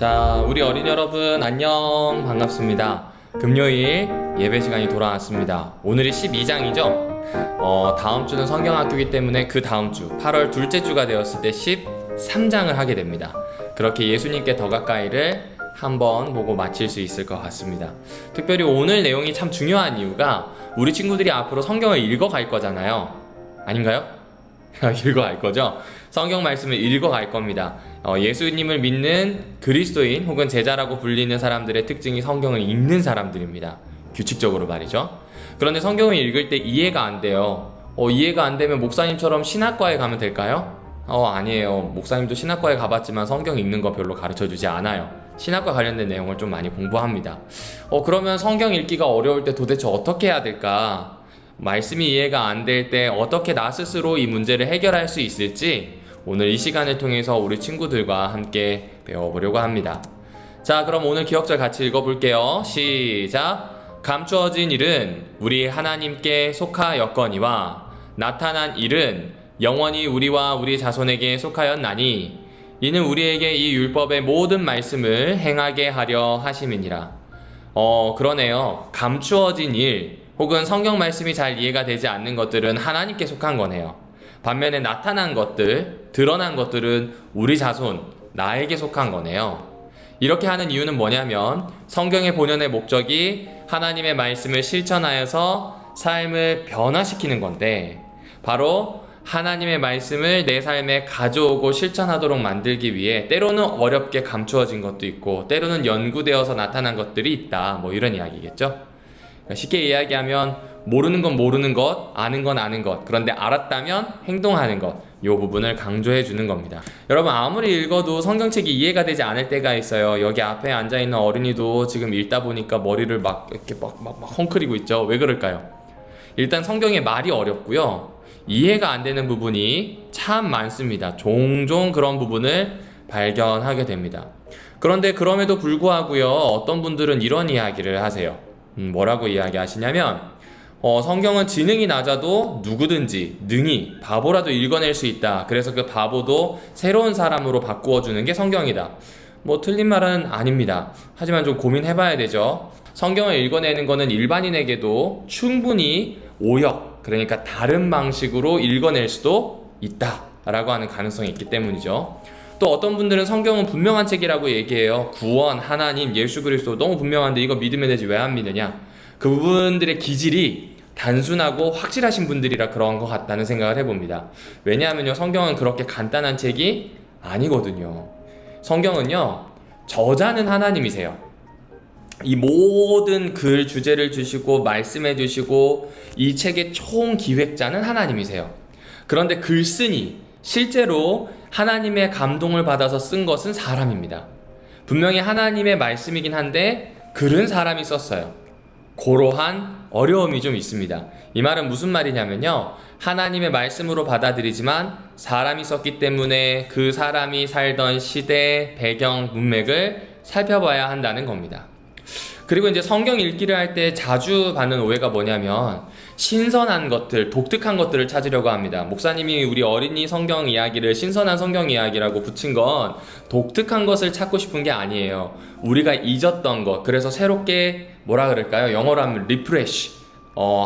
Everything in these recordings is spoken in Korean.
자, 우리 어린이 여러분 안녕, 반갑습니다. 금요일 예배 시간이 돌아왔습니다. 오늘이 12장이죠? 다음 주는 성경학교이기 때문에 그 다음 주 8월 둘째 주가 되었을 때 13장을 하게 됩니다. 그렇게 예수님께 더 가까이를 한번 보고 마칠 수 있을 것 같습니다. 특별히 오늘 내용이 참 중요한 이유가 우리 친구들이 앞으로 성경을 읽어갈 거잖아요. 아닌가요? 읽어갈 거죠? 성경 말씀을 읽어갈 겁니다. 예수님을 믿는 그리스도인 혹은 제자라고 불리는 사람들의 특징이 성경을 읽는 사람들입니다. 규칙적으로 말이죠. 그런데 성경을 읽을 때 이해가 안 돼요. 이해가 안 되면 목사님처럼 신학과에 가면 될까요? 아니에요. 목사님도 신학과에 가봤지만 성경 읽는 거 별로 가르쳐주지 않아요. 신학과 관련된 내용을 좀 많이 공부합니다. 그러면 성경 읽기가 어려울 때 도대체 어떻게 해야 될까? 말씀이 이해가 안 될 때 어떻게 나 스스로 이 문제를 해결할 수 있을지 오늘 이 시간을 통해서 우리 친구들과 함께 배워보려고 합니다. 자, 그럼 오늘 기억절 같이 읽어볼게요. 시작! 감추어진 일은 우리 하나님께 속하였거니와 나타난 일은 영원히 우리와 우리 자손에게 속하였나니 이는 우리에게 이 율법의 모든 말씀을 행하게 하려 하심이니라. 그러네요. 감추어진 일 혹은 성경 말씀이 잘 이해가 되지 않는 것들은 하나님께 속한 거네요. 반면에 나타난 것들, 드러난 것들은 우리 자손, 나에게 속한 거네요. 이렇게 하는 이유는 뭐냐면 성경의 본연의 목적이 하나님의 말씀을 실천하여서 삶을 변화시키는 건데 바로 하나님의 말씀을 내 삶에 가져오고 실천하도록 만들기 위해 때로는 어렵게 감추어진 것도 있고 때로는 연구되어서 나타난 것들이 있다. 이런 이야기겠죠. 쉽게 이야기하면 모르는 건 모르는 것, 아는 건 아는 것, 그런데 알았다면 행동하는 것, 이 부분을 강조해 주는 겁니다. 여러분 아무리 읽어도 성경책이 이해가 되지 않을 때가 있어요. 여기 앞에 앉아있는 어린이도 지금 읽다 보니까 머리를 이렇게 헝클이고 있죠. 왜 그럴까요? 일단 성경의 말이 어렵고요. 이해가 안 되는 부분이 참 많습니다. 종종 그런 부분을 발견하게 됩니다. 그런데 그럼에도 불구하고요. 어떤 분들은 이런 이야기를 하세요. 뭐라고 이야기하시냐면 성경은 지능이 낮아도 누구든지 능히 바보라도 읽어낼 수 있다. 그래서 그 바보도 새로운 사람으로 바꾸어주는 게 성경이다. 틀린 말은 아닙니다. 하지만 좀 고민해봐야 되죠. 성경을 읽어내는 거는 일반인에게도 충분히 오역, 그러니까 다른 방식으로 읽어낼 수도 있다 라고 하는 가능성이 있기 때문이죠. 또 어떤 분들은 성경은 분명한 책이라고 얘기해요. 구원, 하나님, 예수 그리스도 너무 분명한데 이거 믿으면 되지 왜 안 믿느냐. 그 부분들의 기질이 단순하고 확실하신 분들이라 그런 것 같다는 생각을 해봅니다. 왜냐하면요, 성경은 그렇게 간단한 책이 아니거든요. 성경은요, 저자는 하나님이세요. 이 모든 글 주제를 주시고 말씀해 주시고 이 책의 총 기획자는 하나님이세요. 그런데 글쓴이, 실제로 하나님의 감동을 받아서 쓴 것은 사람입니다. 분명히 하나님의 말씀이긴 한데 글은 사람이 썼어요. 고러한 어려움이 좀 있습니다. 이 말은 무슨 말이냐면요, 하나님의 말씀으로 받아들이지만 사람이 썼기 때문에 그 사람이 살던 시대, 배경, 문맥을 살펴봐야 한다는 겁니다. 그리고 이제 성경 읽기를 할 때 자주 받는 오해가 뭐냐면 신선한 것들, 독특한 것들을 찾으려고 합니다. 목사님이 우리 어린이 성경 이야기를 신선한 성경 이야기라고 붙인 건 독특한 것을 찾고 싶은 게 아니에요. 우리가 잊었던 것, 그래서 새롭게 뭐라 그럴까요? 영어로 하면 리프레쉬,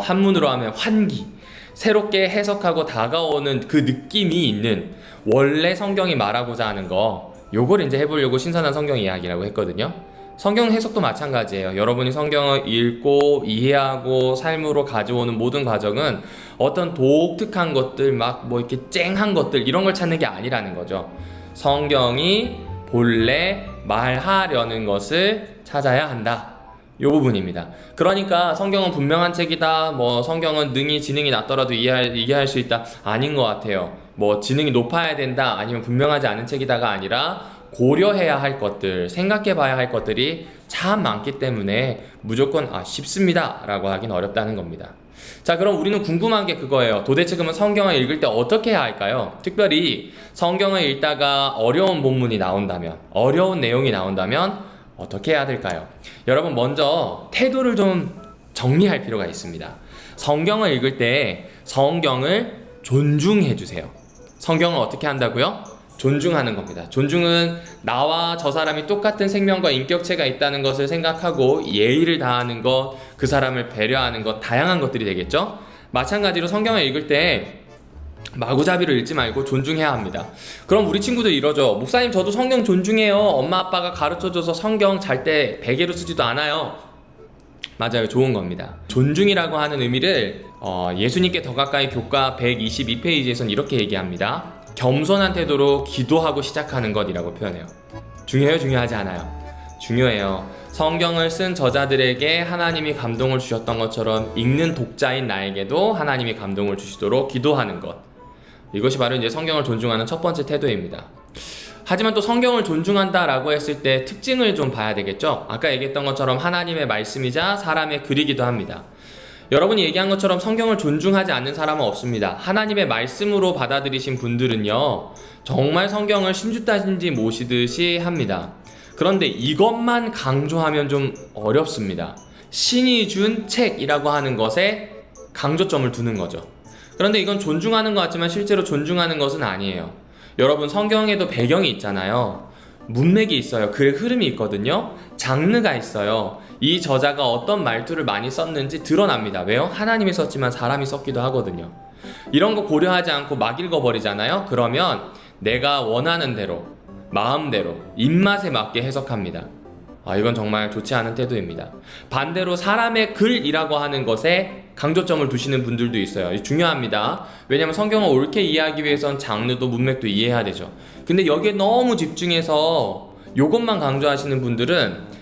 한문으로 하면 환기, 새롭게 해석하고 다가오는 그 느낌이 있는 원래 성경이 말하고자 하는 거, 요걸 이제 해보려고 신선한 성경 이야기라고 했거든요. 성경 해석도 마찬가지예요. 여러분이 성경을 읽고 이해하고 삶으로 가져오는 모든 과정은 어떤 독특한 것들, 이렇게 쨍한 것들 이런 걸 찾는 게 아니라는 거죠. 성경이 본래 말하려는 것을 찾아야 한다. 요 부분입니다. 그러니까 성경은 분명한 책이다. 성경은 능히 지능이 낮더라도 이해할 수 있다. 아닌 것 같아요. 지능이 높아야 된다. 아니면 분명하지 않은 책이다가 아니라 고려해야 할 것들, 생각해 봐야 할 것들이 참 많기 때문에 무조건 쉽습니다 라고 하긴 어렵다는 겁니다. 자, 그럼 우리는 궁금한 게 그거예요. 도대체 그러면 성경을 읽을 때 어떻게 해야 할까요? 특별히 성경을 읽다가 어려운 본문이 나온다면, 어려운 내용이 나온다면 어떻게 해야 될까요? 여러분, 먼저 태도를 좀 정리할 필요가 있습니다. 성경을 읽을 때 성경을 존중해 주세요. 성경을 어떻게 한다고요? 존중하는 겁니다. 존중은 나와 저 사람이 똑같은 생명과 인격체가 있다는 것을 생각하고 예의를 다하는 것, 그 사람을 배려하는 것, 다양한 것들이 되겠죠? 마찬가지로 성경을 읽을 때 마구잡이로 읽지 말고 존중해야 합니다. 그럼 우리 친구들 이러죠. 목사님, 저도 성경 존중해요. 엄마 아빠가 가르쳐줘서 성경 잘 때 베개로 쓰지도 않아요. 맞아요. 좋은 겁니다. 존중이라고 하는 의미를 예수님께 더 가까이 교과 122페이지에서는 이렇게 얘기합니다. 겸손한 태도로 기도하고 시작하는 것이라고 표현해요. 중요해요? 중요하지 않아요? 중요해요. 성경을 쓴 저자들에게 하나님이 감동을 주셨던 것처럼 읽는 독자인 나에게도 하나님이 감동을 주시도록 기도하는 것. 이것이 바로 이제 성경을 존중하는 첫 번째 태도입니다. 하지만 또 성경을 존중한다라고 했을 때 특징을 좀 봐야 되겠죠? 아까 얘기했던 것처럼 하나님의 말씀이자 사람의 글이기도 합니다. 여러분이 얘기한 것처럼 성경을 존중하지 않는 사람은 없습니다. 하나님의 말씀으로 받아들이신 분들은요, 정말 성경을 심주따진지 모시듯이 합니다. 그런데 이것만 강조하면 좀 어렵습니다. 신이 준 책이라고 하는 것에 강조점을 두는 거죠. 그런데 이건 존중하는 것 같지만 실제로 존중하는 것은 아니에요. 여러분, 성경에도 배경이 있잖아요. 문맥이 있어요. 글의 흐름이 있거든요. 장르가 있어요. 이 저자가 어떤 말투를 많이 썼는지 드러납니다. 왜요? 하나님이 썼지만 사람이 썼기도 하거든요. 이런 거 고려하지 않고 막 읽어버리잖아요. 그러면 내가 원하는 대로, 마음대로, 입맛에 맞게 해석합니다. 이건 정말 좋지 않은 태도입니다. 반대로 사람의 글이라고 하는 것에 강조점을 두시는 분들도 있어요. 중요합니다. 왜냐하면 성경을 옳게 이해하기 위해선 장르도 문맥도 이해해야 되죠. 근데 여기에 너무 집중해서 이것만 강조하시는 분들은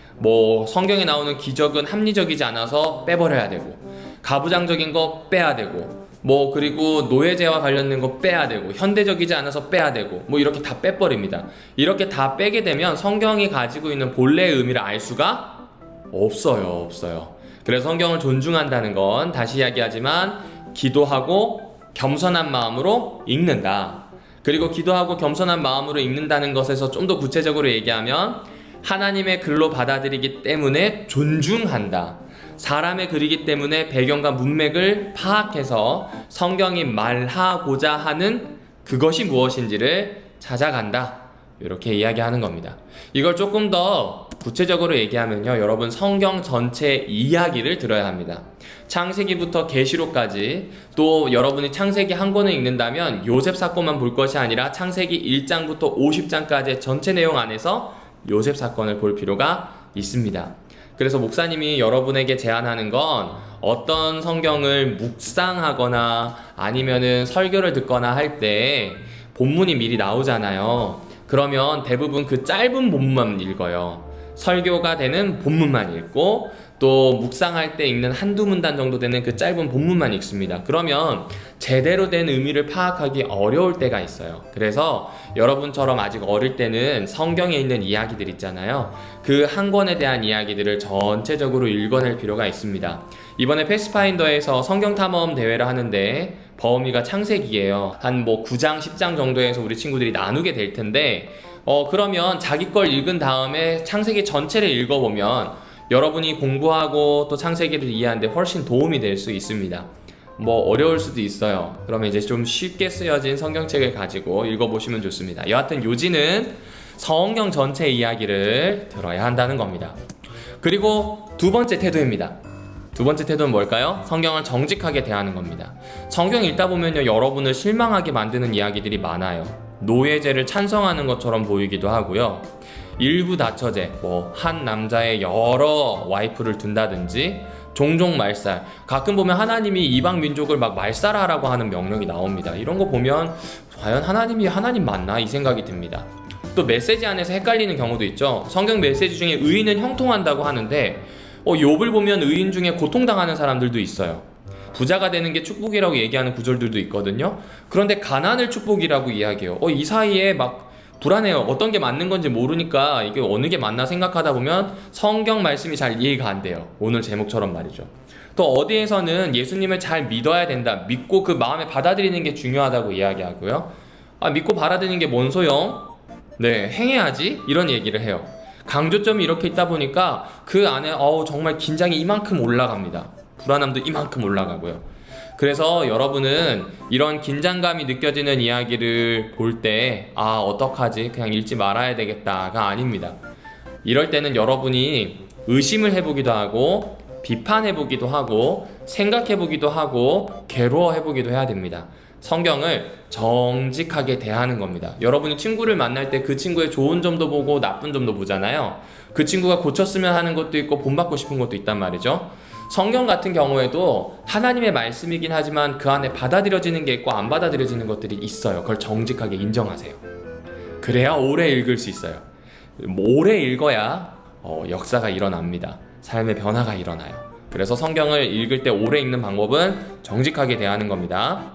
성경에 나오는 기적은 합리적이지 않아서 빼버려야 되고, 가부장적인 거 빼야 되고, 그리고 노예제와 관련된 거 빼야 되고, 현대적이지 않아서 빼야 되고, 이렇게 다 빼버립니다. 이렇게 다 빼게 되면 성경이 가지고 있는 본래의 의미를 알 수가 없어요. 그래서 성경을 존중한다는 건 다시 이야기하지만 기도하고 겸손한 마음으로 읽는다. 그리고 기도하고 겸손한 마음으로 읽는다는 것에서 좀 더 구체적으로 얘기하면 하나님의 글로 받아들이기 때문에 존중한다. 사람의 글이기 때문에 배경과 문맥을 파악해서 성경이 말하고자 하는 그것이 무엇인지를 찾아간다. 이렇게 이야기하는 겁니다. 이걸 조금 더 구체적으로 얘기하면요, 여러분, 성경 전체 이야기를 들어야 합니다. 창세기부터 계시록까지, 또 여러분이 창세기 한 권을 읽는다면 요셉 사건만 볼 것이 아니라 창세기 1장부터 50장까지의 전체 내용 안에서 요셉 사건을 볼 필요가 있습니다. 그래서 목사님이 여러분에게 제안하는 건 어떤 성경을 묵상하거나 아니면은 설교를 듣거나 할 때 본문이 미리 나오잖아요. 그러면 대부분 그 짧은 본문만 읽어요. 설교가 되는 본문만 읽고, 또 묵상할 때 읽는 한두 문단 정도 되는 그 짧은 본문만 읽습니다. 그러면 제대로 된 의미를 파악하기 어려울 때가 있어요. 그래서 여러분처럼 아직 어릴 때는 성경에 있는 이야기들 있잖아요. 그 한 권에 대한 이야기들을 전체적으로 읽어낼 필요가 있습니다. 이번에 패스파인더에서 성경 탐험 대회를 하는데 범위가 창세기예요. 한 9장, 10장 정도에서 우리 친구들이 나누게 될 텐데, 그러면 자기 걸 읽은 다음에 창세기 전체를 읽어보면 여러분이 공부하고 또 창세기를 이해하는데 훨씬 도움이 될 수 있습니다. 어려울 수도 있어요. 그러면 이제 좀 쉽게 쓰여진 성경책을 가지고 읽어보시면 좋습니다. 여하튼 요지는 성경 전체 이야기를 들어야 한다는 겁니다. 그리고 두 번째 태도입니다. 두 번째 태도는 뭘까요? 성경을 정직하게 대하는 겁니다. 성경 읽다 보면요, 여러분을 실망하게 만드는 이야기들이 많아요. 노예제를 찬성하는 것처럼 보이기도 하고요. 일부 다처제, 한 남자의 여러 와이프를 둔다든지, 종종 말살, 가끔 보면 하나님이 이방 민족을 막 말살하라고 하는 명령이 나옵니다. 이런 거 보면 과연 하나님이 하나님 맞나? 이 생각이 듭니다. 또 메시지 안에서 헷갈리는 경우도 있죠. 성경 메시지 중에 의인은 형통한다고 하는데 욥을 보면 의인 중에 고통당하는 사람들도 있어요. 부자가 되는 게 축복이라고 얘기하는 구절들도 있거든요. 그런데 가난을 축복이라고 이야기해요. 이 사이에 막 불안해요. 어떤 게 맞는 건지 모르니까 이게 어느 게 맞나 생각하다 보면 성경 말씀이 잘 이해가 안 돼요. 오늘 제목처럼 말이죠. 또 어디에서는 예수님을 잘 믿어야 된다. 믿고 그 마음에 받아들이는 게 중요하다고 이야기하고요. 믿고 받아들이는 게 뭔 소용? 네, 행해야지. 이런 얘기를 해요. 강조점이 이렇게 있다 보니까 그 안에 정말 긴장이 이만큼 올라갑니다. 불안함도 이만큼 올라가고요. 그래서 여러분은 이런 긴장감이 느껴지는 이야기를 볼 때 어떡하지? 그냥 읽지 말아야 되겠다가 아닙니다. 이럴 때는 여러분이 의심을 해보기도 하고 비판해보기도 하고 생각해보기도 하고 괴로워해보기도 해야 됩니다. 성경을 정직하게 대하는 겁니다. 여러분이 친구를 만날 때 그 친구의 좋은 점도 보고 나쁜 점도 보잖아요. 그 친구가 고쳤으면 하는 것도 있고 본받고 싶은 것도 있단 말이죠. 성경 같은 경우에도 하나님의 말씀이긴 하지만 그 안에 받아들여지는 게 있고 안 받아들여지는 것들이 있어요. 그걸 정직하게 인정하세요. 그래야 오래 읽을 수 있어요. 오래 읽어야 역사가 일어납니다. 삶의 변화가 일어나요. 그래서 성경을 읽을 때 오래 읽는 방법은 정직하게 대하는 겁니다.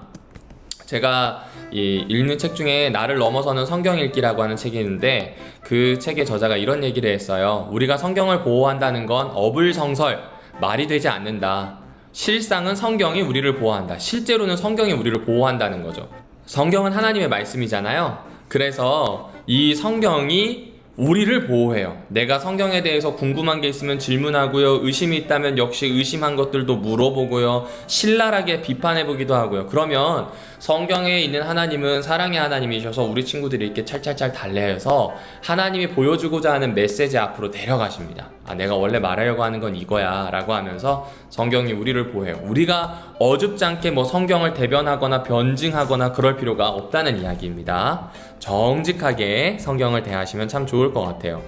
제가 읽는 책 중에 나를 넘어서는 성경 읽기라고 하는 책이 있는데 그 책의 저자가 이런 얘기를 했어요. 우리가 성경을 보호한다는 건 어불성설, 말이 되지 않는다. 실상은 성경이 우리를 보호한다. 실제로는 성경이 우리를 보호한다는 거죠. 성경은 하나님의 말씀이잖아요. 그래서 이 성경이 우리를 보호해요. 내가 성경에 대해서 궁금한 게 있으면 질문하고요. 의심이 있다면 역시 의심한 것들도 물어보고요. 신랄하게 비판해보기도 하고요. 그러면 성경에 있는 하나님은 사랑의 하나님이셔서 우리 친구들이 이렇게 찰찰찰 달래서 하나님이 보여주고자 하는 메시지 앞으로 데려가십니다. 내가 원래 말하려고 하는 건 이거야 라고 하면서 성경이 우리를 보호해요. 우리가 어줍지 않게 성경을 대변하거나 변증하거나 그럴 필요가 없다는 이야기입니다. 정직하게 성경을 대하시면 참 좋을 것 같아요.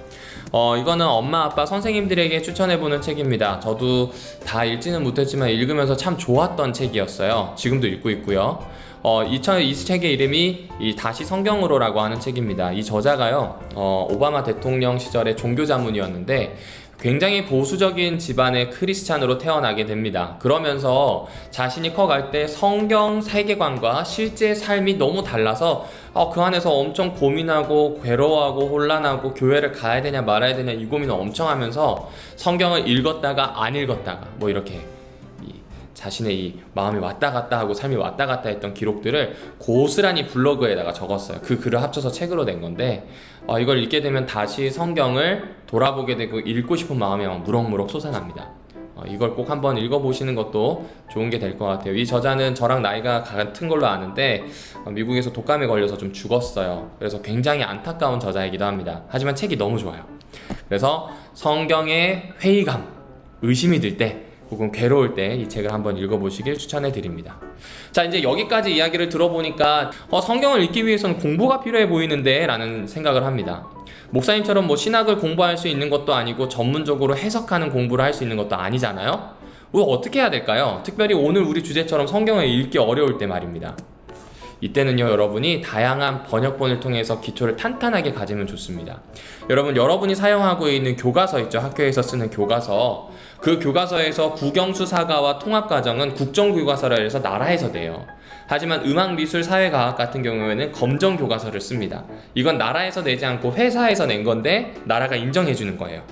이거는 엄마, 아빠, 선생님들에게 추천해보는 책입니다. 저도 다 읽지는 못했지만 읽으면서 참 좋았던 책이었어요. 지금도 읽고 있고요. 이 책의 이름이 다시 성경으로라고 하는 책입니다. 이 저자가요, 오바마 대통령 시절의 종교 자문이었는데 굉장히 보수적인 집안의 크리스찬으로 태어나게 됩니다. 그러면서 자신이 커갈 때 성경 세계관과 실제 삶이 너무 달라서 그 안에서 엄청 고민하고 괴로워하고 혼란하고 교회를 가야 되냐 말아야 되냐 이 고민을 엄청 하면서 성경을 읽었다가 안 읽었다가 이렇게 자신의 이 마음이 왔다 갔다 하고 삶이 왔다 갔다 했던 기록들을 고스란히 블로그에다가 적었어요. 그 글을 합쳐서 책으로 낸 건데 이걸 읽게 되면 다시 성경을 돌아보게 되고 읽고 싶은 마음이 무럭무럭 솟아납니다. 이걸 꼭 한번 읽어보시는 것도 좋은 게 될 것 같아요. 이 저자는 저랑 나이가 같은 걸로 아는데 미국에서 독감에 걸려서 좀 죽었어요. 그래서 굉장히 안타까운 저자이기도 합니다. 하지만 책이 너무 좋아요. 그래서 성경의 회의감, 의심이 들 때 혹은 괴로울 때 이 책을 한번 읽어보시길 추천해 드립니다. 자, 이제 여기까지 이야기를 들어보니까 성경을 읽기 위해서는 공부가 필요해 보이는데 라는 생각을 합니다. 목사님처럼 신학을 공부할 수 있는 것도 아니고 전문적으로 해석하는 공부를 할 수 있는 것도 아니잖아요. 어떻게 해야 될까요? 특별히 오늘 우리 주제처럼 성경을 읽기 어려울 때 말입니다. 이때는요, 여러분이 다양한 번역본을 통해서 기초를 탄탄하게 가지면 좋습니다. 여러분이 사용하고 있는 교과서 있죠? 학교에서 쓰는 교과서. 그 교과서에서 국영수사과와 통합과정은 국정교과서라 해서 나라에서 내요. 하지만 음악미술 사회과학 같은 경우에는 검정교과서를 씁니다. 이건 나라에서 내지 않고 회사에서 낸 건데 나라가 인정해 주는 거예요.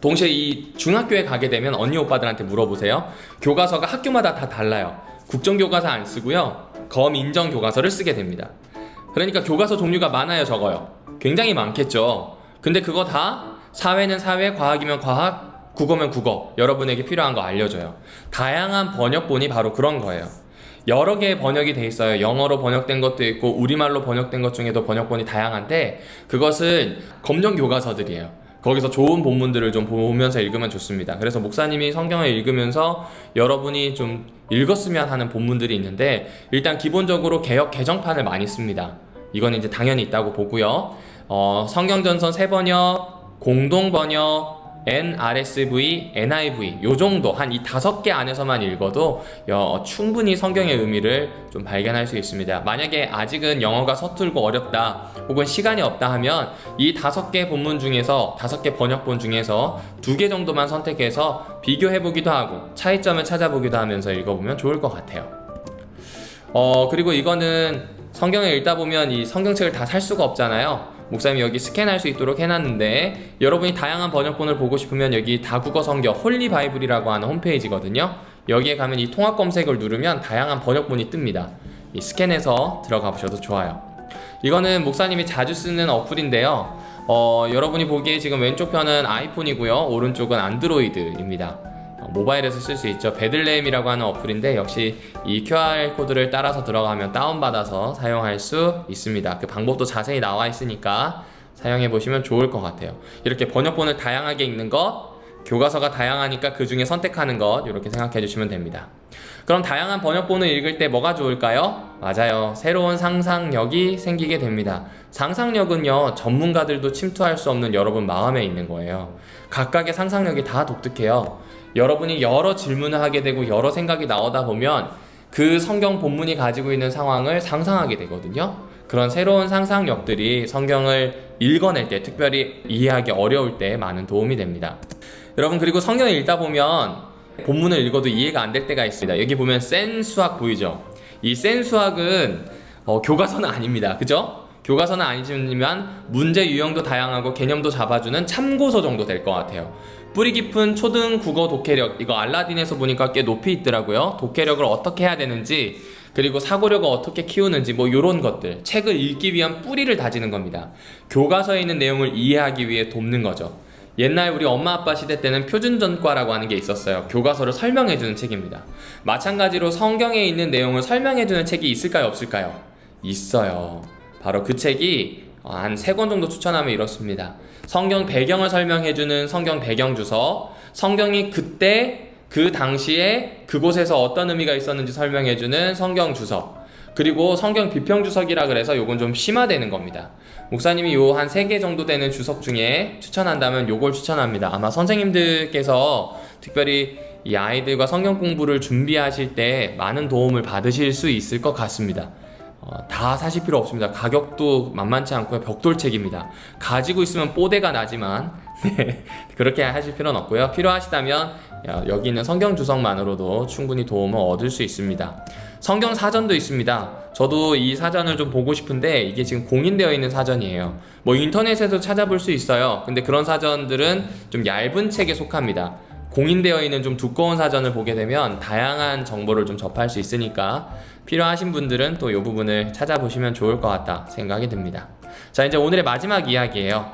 동시에 이 중학교에 가게 되면 언니 오빠들한테 물어보세요. 교과서가 학교마다 다 달라요. 국정교과서 안 쓰고요, 검인정 교과서를 쓰게 됩니다. 그러니까 교과서 종류가 많아요, 적어요? 굉장히 많겠죠. 근데 그거 다 사회는 사회, 과학이면 과학, 국어면 국어, 여러분에게 필요한 거 알려줘요. 다양한 번역본이 바로 그런 거예요. 여러 개의 번역이 돼 있어요. 영어로 번역된 것도 있고 우리말로 번역된 것 중에도 번역본이 다양한데 그것은 검정 교과서들이에요. 거기서 좋은 본문들을 좀 보면서 읽으면 좋습니다. 그래서 목사님이 성경을 읽으면서 여러분이 좀 읽었으면 하는 본문들이 있는데, 일단 기본적으로 개역 개정판을 많이 씁니다. 이거는 이제 당연히 있다고 보고요. 성경전선 3번역, 공동번역, NRSV, NIV 요 정도 한 이 5개 안에서만 읽어도 충분히 성경의 의미를 좀 발견할 수 있습니다. 만약에 아직은 영어가 서툴고 어렵다 혹은 시간이 없다 하면 이 5개 본문 중에서 5개 번역본 중에서 2개 정도만 선택해서 비교해보기도 하고 차이점을 찾아보기도 하면서 읽어보면 좋을 것 같아요. 그리고 이거는 성경을 읽다 보면 이 성경책을 다 살 수가 없잖아요. 목사님이 여기 스캔할 수 있도록 해놨는데, 여러분이 다양한 번역본을 보고 싶으면 여기 다국어 성경 홀리 바이블이라고 하는 홈페이지거든요. 여기에 가면 이 통합 검색을 누르면 다양한 번역본이 뜹니다. 이 스캔해서 들어가 보셔도 좋아요. 이거는 목사님이 자주 쓰는 어플인데요. 여러분이 보기에 지금 왼쪽 편은 아이폰이고요, 오른쪽은 안드로이드입니다. 모바일에서 쓸 수 있죠. 베들레헴이라고 하는 어플인데 역시 이 QR코드를 따라서 들어가면 다운받아서 사용할 수 있습니다. 그 방법도 자세히 나와 있으니까 사용해 보시면 좋을 것 같아요. 이렇게 번역본을 다양하게 읽는 것, 교과서가 다양하니까 그 중에 선택하는 것, 이렇게 생각해 주시면 됩니다. 그럼 다양한 번역본을 읽을 때 뭐가 좋을까요? 맞아요. 새로운 상상력이 생기게 됩니다. 상상력은요, 전문가들도 침투할 수 없는 여러분 마음에 있는 거예요. 각각의 상상력이 다 독특해요. 여러분이 여러 질문을 하게 되고 여러 생각이 나오다 보면 그 성경 본문이 가지고 있는 상황을 상상하게 되거든요. 그런 새로운 상상력들이 성경을 읽어낼 때, 특별히 이해하기 어려울 때 많은 도움이 됩니다. 여러분, 그리고 성경을 읽다 보면 본문을 읽어도 이해가 안 될 때가 있습니다. 여기 보면 센 수학 보이죠? 이 센 수학은 교과서는 아닙니다. 그죠? 교과서는 아니지만 문제 유형도 다양하고 개념도 잡아주는 참고서 정도 될 것 같아요. 뿌리 깊은 초등 국어 독해력, 이거 알라딘에서 보니까 꽤 높이 있더라고요. 독해력을 어떻게 해야 되는지, 그리고 사고력을 어떻게 키우는지, 뭐 요런 것들, 책을 읽기 위한 뿌리를 다지는 겁니다. 교과서에 있는 내용을 이해하기 위해 돕는 거죠. 옛날 우리 엄마 아빠 시대 때는 표준전과라고 하는 게 있었어요. 교과서를 설명해주는 책입니다. 마찬가지로 성경에 있는 내용을 설명해주는 책이 있을까요, 없을까요? 있어요. 바로 그 책이 한 3권 정도 추천하면 이렇습니다. 성경 배경을 설명해주는 성경 배경 주석, 성경이 그때 그 당시에 그곳에서 어떤 의미가 있었는지 설명해주는 성경 주석, 그리고 성경 비평 주석이라 그래서 요건 좀 심화되는 겁니다. 목사님이 요 한 3개 정도 되는 주석 중에 추천한다면 요걸 추천합니다. 아마 선생님들께서 특별히 이 아이들과 성경 공부를 준비하실 때 많은 도움을 받으실 수 있을 것 같습니다. 다 사실 필요 없습니다. 가격도 만만치 않고요. 벽돌책입니다. 가지고 있으면 뽀대가 나지만 네, 그렇게 하실 필요는 없고요. 필요하시다면 여기 있는 성경 주석만으로도 충분히 도움을 얻을 수 있습니다. 성경 사전도 있습니다. 저도 이 사전을 좀 보고 싶은데 이게 지금 공인되어 있는 사전이에요. 뭐 인터넷에서 찾아볼 수 있어요. 근데 그런 사전들은 좀 얇은 책에 속합니다. 공인되어 있는 좀 두꺼운 사전을 보게 되면 다양한 정보를 좀 접할 수 있으니까 필요하신 분들은 또 이 부분을 찾아보시면 좋을 것 같다 생각이 듭니다. 자, 이제 오늘의 마지막 이야기예요.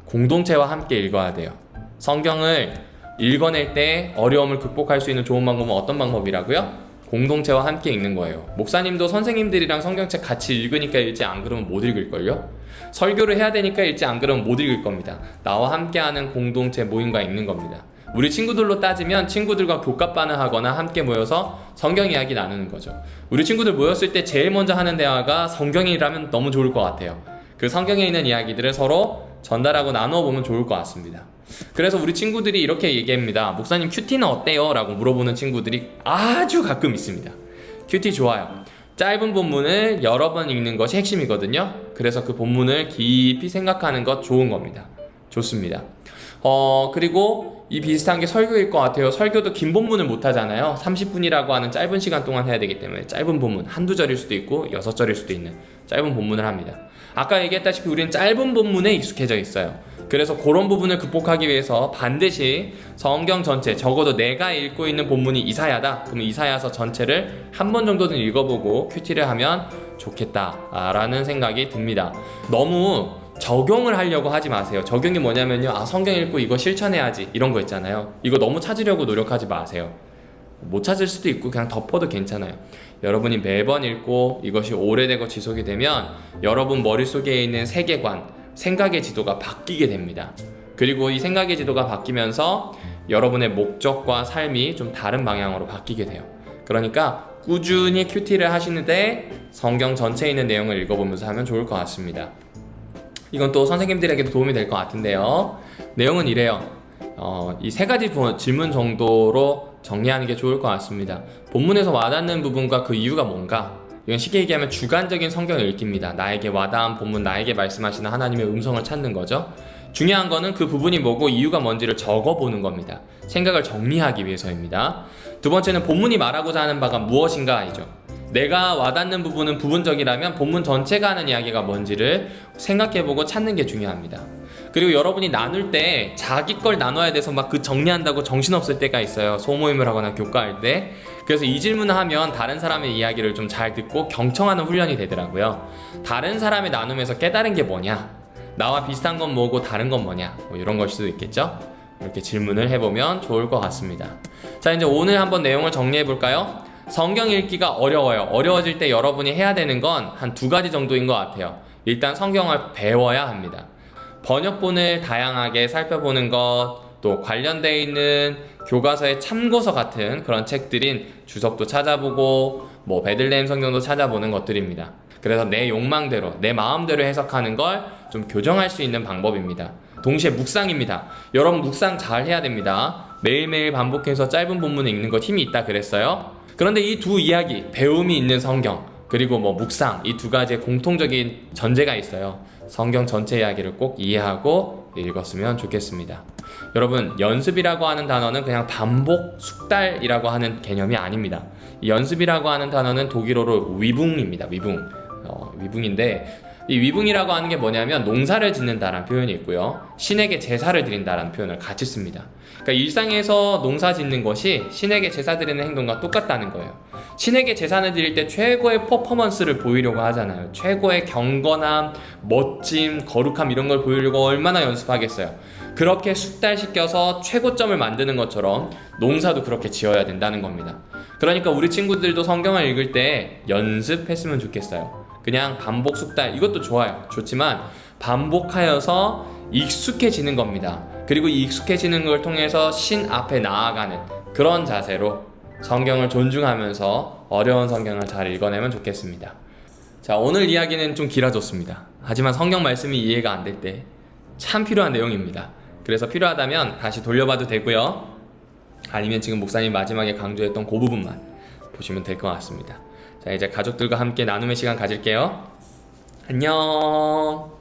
공동체와 함께 읽어야 돼요. 성경을 읽어낼 때 어려움을 극복할 수 있는 좋은 방법은 어떤 방법이라고요? 공동체와 함께 읽는 거예요. 목사님도 선생님들이랑 성경책 같이 읽으니까 읽지, 안 그러면 못 읽을걸요? 설교를 해야 되니까 읽지, 안 그러면 못 읽을 겁니다. 나와 함께하는 공동체 모임과 읽는 겁니다. 우리 친구들로 따지면 친구들과 교값반을 하거나 함께 모여서 성경 이야기 나누는 거죠. 우리 친구들 모였을 때 제일 먼저 하는 대화가 성경이라면 너무 좋을 것 같아요. 그 성경에 있는 이야기들을 서로 전달하고 나누어 보면 좋을 것 같습니다. 그래서 우리 친구들이 이렇게 얘기합니다. 목사님, 큐티는 어때요? 라고 물어보는 친구들이 아주 가끔 있습니다. 큐티 좋아요. 짧은 본문을 여러 번 읽는 것이 핵심이거든요. 그래서 그 본문을 깊이 생각하는 것 좋은 겁니다. 좋습니다. 그리고 이 비슷한 게 설교일 것 같아요. 설교도 긴 본문을 못 하잖아요. 30분이라고 하는 짧은 시간 동안 해야 되기 때문에 짧은 본문, 한두 절일 수도 있고 6절일 수도 있는 짧은 본문을 합니다. 아까 얘기했다시피 우리는 짧은 본문에 익숙해져 있어요. 그래서 그런 부분을 극복하기 위해서 반드시 성경 전체, 적어도 내가 읽고 있는 본문이 이사야다. 그러면 이사야서 전체를 한 번 정도는 읽어보고 큐티를 하면 좋겠다라는 생각이 듭니다. 너무 적용을 하려고 하지 마세요. 적용이 뭐냐면요, 성경 읽고 이거 실천해야지, 이런 거 있잖아요. 이거 너무 찾으려고 노력하지 마세요. 못 찾을 수도 있고 그냥 덮어도 괜찮아요. 여러분이 매번 읽고 이것이 오래되고 지속이 되면 여러분 머릿속에 있는 세계관, 생각의 지도가 바뀌게 됩니다. 그리고 이 생각의 지도가 바뀌면서 여러분의 목적과 삶이 좀 다른 방향으로 바뀌게 돼요. 그러니까 꾸준히 큐티를 하시는데 성경 전체에 있는 내용을 읽어보면서 하면 좋을 것 같습니다. 이건 또 선생님들에게도 도움이 될 것 같은데요. 내용은 이래요. 이 3가지 질문 정도로 정리하는 게 좋을 것 같습니다. 본문에서 와닿는 부분과 그 이유가 뭔가? 이건 쉽게 얘기하면 주관적인 성경 읽기입니다. 나에게 와닿은 본문, 나에게 말씀하시는 하나님의 음성을 찾는 거죠. 중요한 거는 그 부분이 뭐고 이유가 뭔지를 적어보는 겁니다. 생각을 정리하기 위해서입니다. 두 번째는 본문이 말하고자 하는 바가 무엇인가이죠. 내가 와닿는 부분은 부분적이라면 본문 전체가 하는 이야기가 뭔지를 생각해보고 찾는 게 중요합니다. 그리고 여러분이 나눌 때 자기 걸 나눠야 돼서 막 그 정리한다고 정신없을 때가 있어요. 소모임을 하거나 교과할 때. 그래서 이 질문을 하면 다른 사람의 이야기를 좀 잘 듣고 경청하는 훈련이 되더라고요. 다른 사람의 나눔에서 깨달은 게 뭐냐, 나와 비슷한 건 뭐고 다른 건 뭐냐, 뭐 이런 걸 수도 있겠죠. 이렇게 질문을 해보면 좋을 것 같습니다. 자, 이제 오늘 한번 내용을 정리해 볼까요? 성경 읽기가 어려워요. 어려워질 때 여러분이 해야 되는 건 한 2가지 정도인 것 같아요. 일단 성경을 배워야 합니다. 번역본을 다양하게 살펴보는 것, 또 관련되어 있는 교과서의 참고서 같은 그런 책들인 주석도 찾아보고 뭐 베들레헴 성경도 찾아보는 것들입니다. 그래서 내 욕망대로, 내 마음대로 해석하는 걸 좀 교정할 수 있는 방법입니다. 동시에 묵상입니다. 여러분 묵상 잘 해야 됩니다. 매일매일 반복해서 짧은 본문을 읽는 것 힘이 있다 그랬어요. 그런데 이 두 이야기, 배움이 있는 성경 그리고 뭐 묵상, 이 2가지의 공통적인 전제가 있어요. 성경 전체 이야기를 꼭 이해하고 읽었으면 좋겠습니다. 여러분, 연습이라고 하는 단어는 그냥 반복, 숙달이라고 하는 개념이 아닙니다. 이 연습이라고 하는 단어는 독일어로 위붕입니다. 위붕인데 이 위붕이라고 하는 게 뭐냐면 농사를 짓는다라는 표현이 있고요. 신에게 제사를 드린다라는 표현을 같이 씁니다. 그러니까 일상에서 농사 짓는 것이 신에게 제사 드리는 행동과 똑같다는 거예요. 신에게 제사를 드릴 때 최고의 퍼포먼스를 보이려고 하잖아요. 최고의 경건함, 멋짐, 거룩함 이런 걸 보이려고 얼마나 연습하겠어요. 그렇게 숙달시켜서 최고점을 만드는 것처럼 농사도 그렇게 지어야 된다는 겁니다. 그러니까 우리 친구들도 성경을 읽을 때 연습했으면 좋겠어요. 그냥 반복 숙달, 이것도 좋아요. 좋지만 반복하여서 익숙해지는 겁니다. 그리고 이 익숙해지는 걸 통해서 신 앞에 나아가는 그런 자세로 성경을 존중하면서 어려운 성경을 잘 읽어내면 좋겠습니다. 자, 오늘 이야기는 좀 길어졌습니다. 하지만 성경 말씀이 이해가 안 될 때 참 필요한 내용입니다. 그래서 필요하다면 다시 돌려봐도 되고요. 아니면 지금 목사님 마지막에 강조했던 그 부분만 보시면 될 것 같습니다. 자, 이제 가족들과 함께 나눔의 시간 가질게요. 안녕.